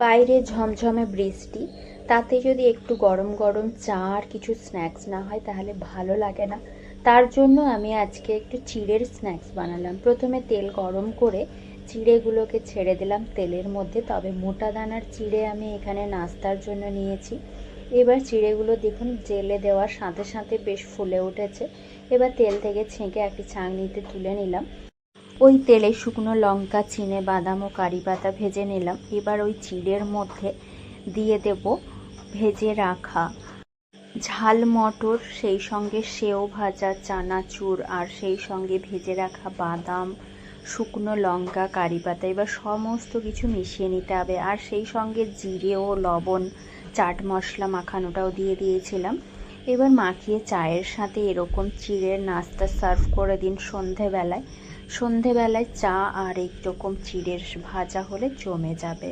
বাইরে ঝমঝমে বৃষ্টি, তাতে যদি একটু গরম গরম চা আর কিছু স্ন্যাক্স না হয় তাহলে ভালো লাগে না। তার জন্য আমি আজকে একটু চিড়ের স্ন্যাক্স বানালাম। প্রথমে তেল গরম করে চিড়েগুলোকে ছেড়ে দিলাম তেলের মধ্যে, তবে মোটা দানার চিড়ে আমি এখানে নাস্তার জন্য নিয়েছি। এবার চিড়েগুলো দেখুন জেলে দেওয়ার সাথে সাথে বেশ ফুলে উঠেছে। এবার তেল থেকে ছেঁকে একটি ছাঁকনিতে তুলে নিলাম। ওই তেলে শুকনো লঙ্কা, চিনে বাদাম ও কারি পাতা ভেজে নিলাম। এবার ওই চিড়ের মধ্যে দিয়ে দেব ভেজে রাখা ঝাল মটর, সেই সঙ্গে সেও ভাজা চানাচুর, আর সেই সঙ্গে ভেজে রাখা বাদাম, শুকনো লঙ্কা, কারি পাতা। এবার সমস্ত কিছু মিশিয়ে নিতে হবে। আর সেই সঙ্গে জিরে ও লবণ, চাট মশলা মাখানোটাও দিয়ে দিয়েছিলাম। এবার মাখিয়ে চায়ের সাথে এরকম চিড়ের নাস্তা সার্ভ করে দিন সন্ধেবেলায়। চা আর এইরকম চিড়ের ভাজা হলে জমে যাবে।